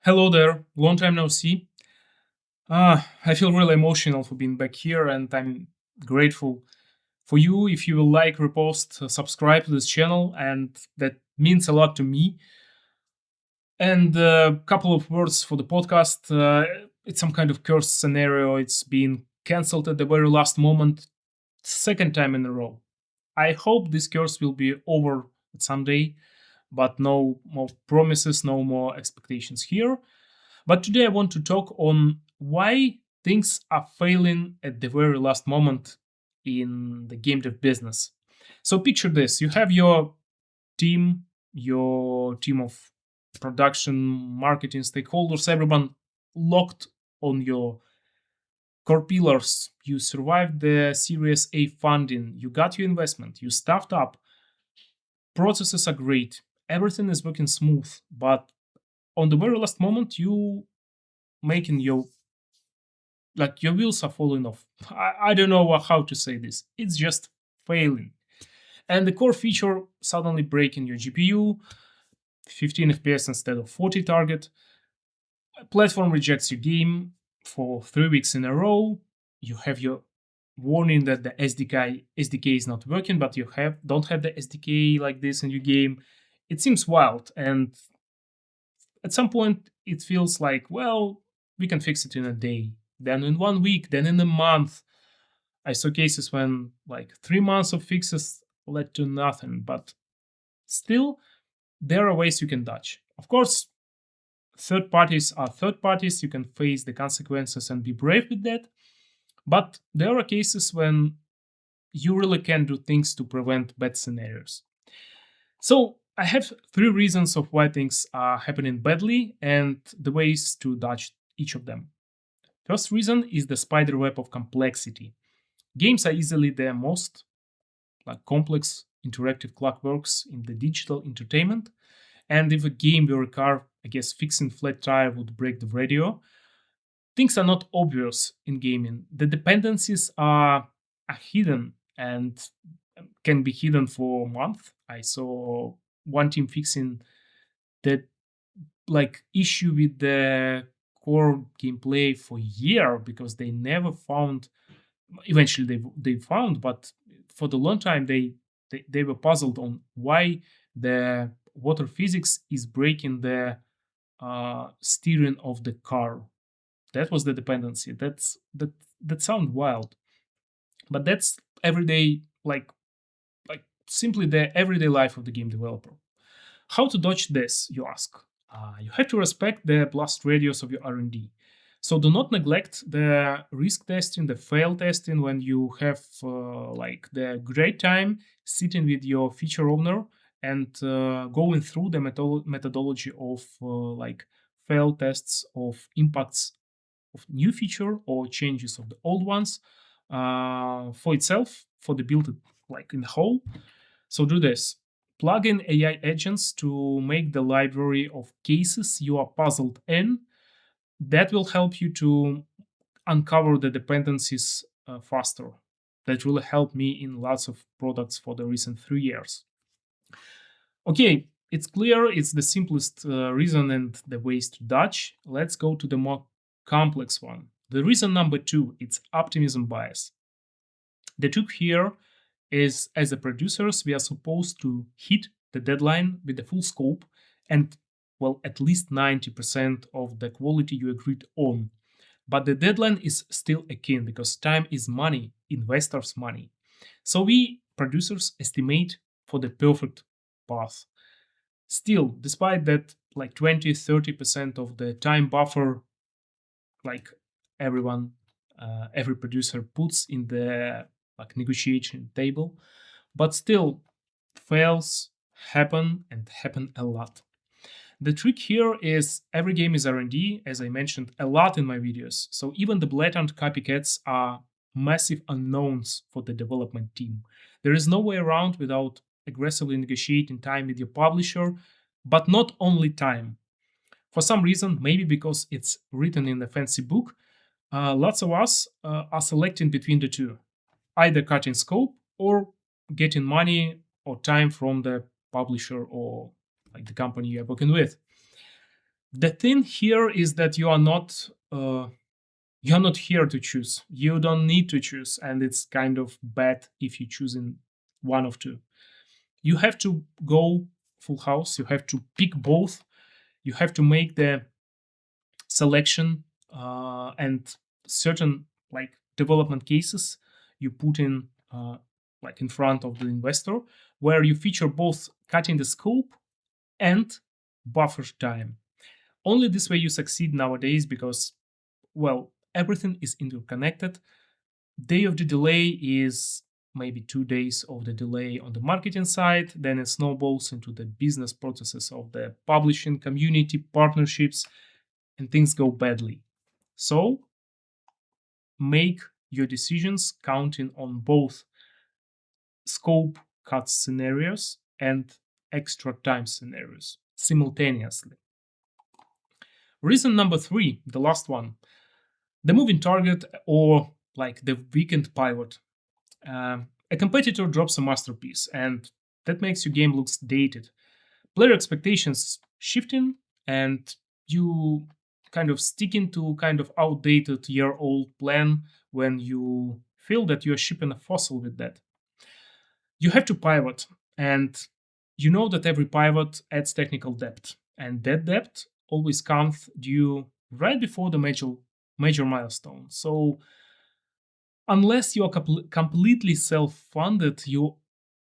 Hello there, long time no see. I feel really emotional for being back here, and I'm grateful for you. If you will like, repost, subscribe to this channel, and that means a lot to me. And a couple of words for the podcast. It's some kind of cursed scenario. It's been cancelled at the very last moment, second time in a row. I hope this curse will be over someday, but no more promises, no more expectations here. But today I want to talk on why things are failing at the very last moment in the game dev business. So picture this: you have your team of production, marketing stakeholders, everyone locked on your core pillars. You survived the Series A funding, you got your investment, you staffed up, processes are great, everything is working smooth, but on the very last moment you making your wheels are falling off. I don't know how to say this. It's just failing. And the core feature suddenly breaking your GPU, 15 FPS instead of 40 target. Platform rejects your game for 3 weeks in a row. You have your warning that the SDK is not working, but you don't have the SDK like this in your game. It seems wild, and at some point it feels like, well, we can fix it in a day, then in 1 week, then in a month. I saw cases when like 3 months of fixes led to nothing, but still there are ways you can dodge. Of course, third parties are third parties. You can face the consequences and be brave with that. But there are cases when you really can do things to prevent bad scenarios. So I have three reasons of why things are happening badly and the ways to dodge each of them. First reason is the spider web of complexity. Games are easily the most complex interactive clockworks in the digital entertainment. And if a game were a car, I guess fixing flat tire would break the radio. Things are not obvious in gaming. The dependencies are hidden and can be hidden for a month. I saw one team fixing that issue with the core gameplay for a year because they never found. Eventually they found, but for the long time they were puzzled on why the water physics is breaking the steering of the car. That was the dependency. That sound wild, but that's everyday, simply the everyday life of the game developer. How to dodge this, you ask? You have to respect the blast radius of your R&D. So do not neglect the risk testing, the fail testing when you have the great time sitting with your feature owner and going through the methodology of fail tests of impacts of new feature or changes of the old ones for itself, for the build in the whole. So do this. Plug in AI agents to make the library of cases you are puzzled in. That will help you to uncover the dependencies faster. That will help me in lots of products for the recent 3 years. Okay, it's clear, it's the simplest reason and the ways to dodge. Let's go to the more complex one. The reason number two, it's optimism bias. The trick here is, as a producers, we are supposed to hit the deadline with the full scope and, well, at least 90% of the quality you agreed on. But the deadline is still a king because time is money, investors' money. So we producers estimate for the perfect path. Still, despite that, 20-30% of the time buffer, like everyone, every producer puts in the negotiation table, but still fails happen and happen a lot. The trick here is every game is R&D, as I mentioned a lot in my videos. So even the blatant copycats are massive unknowns for the development team. There is no way around without aggressively negotiating time with your publisher, but not only time. For some reason, maybe because it's written in a fancy book, lots of us are selecting between the two, either cutting scope or getting money or time from the publisher or the company you're working with. The thing here is that you're not here to choose. You don't need to choose, and it's kind of bad if you choose in one of two. You have to go full house. You have to pick both. You have to make the selection and certain like development cases you put in like in front of the investor, where you feature both cutting the scope and buffer time. Only this way you succeed nowadays because, well, everything is interconnected. Day of the delay is maybe 2 days of the delay on the marketing side, then it snowballs into the business processes of the publishing community, partnerships, and things go badly. So make your decisions counting on both scope cut scenarios and extra time scenarios simultaneously. Reason number 3, the last one, the moving target or like the weekend pivot. A competitor drops a masterpiece and that makes your game looks dated. Player expectations shifting and you kind of sticking to kind of outdated year-old plan when you feel that you're shipping a fossil with that. You have to pivot, and you know that every pivot adds technical debt, and that debt always comes due right before the major milestone. So unless you are completely self-funded, you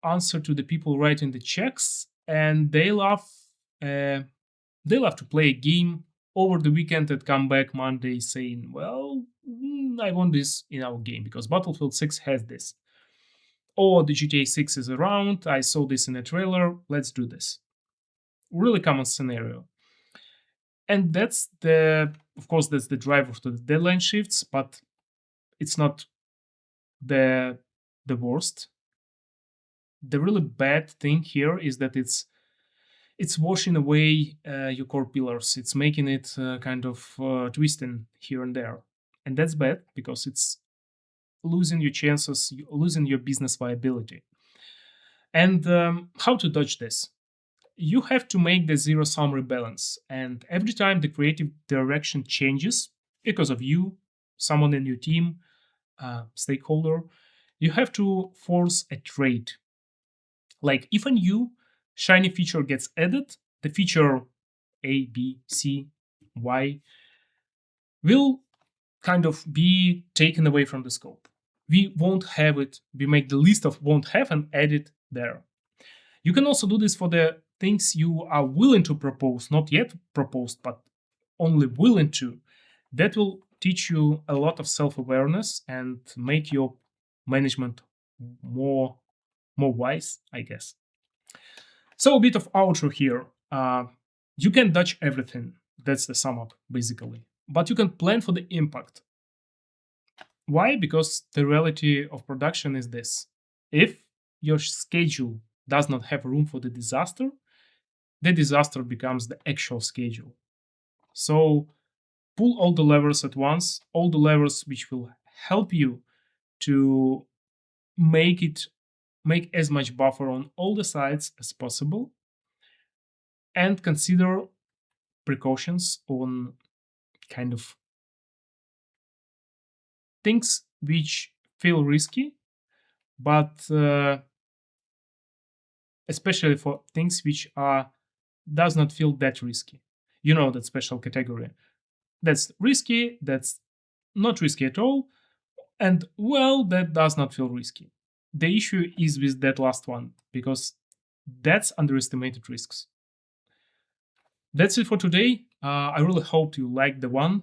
answer to the people writing the checks, and uh, they love to play a game over the weekend and come back Monday saying, "Well, I want this in our game because Battlefield 6 has this." Or the GTA 6 is around, I saw this in a trailer, let's do this. Really common scenario. And that's of course, that's the driver of the deadline shifts, but it's not the worst. The really bad thing here is that it's washing away your core pillars. It's making it kind of twisting here and there, and that's bad because it's losing your chances, losing your business viability. And how to dodge this? You have to make the zero sum rebalance, and every time the creative direction changes because of you, someone in your team, stakeholder, you have to force a trade. Like if a new shiny feature gets added, the feature A, B, C, Y will kind of be taken away from the scope. We won't have it. We make the list of won't have and add it there. You can also do this for the things you are willing to propose, not yet proposed, but only willing to. That will teach you a lot of self-awareness and make your management more wise, I guess. So a bit of outro here. You can dodge everything. That's the sum up, basically. But you can plan for the impact. Why? Because the reality of production is this. If your schedule does not have room for the disaster becomes the actual schedule. So pull all the levers at once, all the levers which will help you to make as much buffer on all the sides as possible, and consider precautions on kind of things which feel risky, but especially for things which does not feel that risky. You know that special category. That's risky, that's not risky at all, and well, that does not feel risky. The issue is with that last one, because that's underestimated risks. That's it for today. I really hope you liked the one.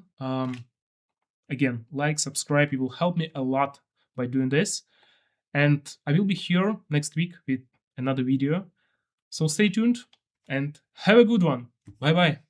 Again, like, subscribe, it will help me a lot by doing this. And I will be here next week with another video. So stay tuned and have a good one. Bye bye.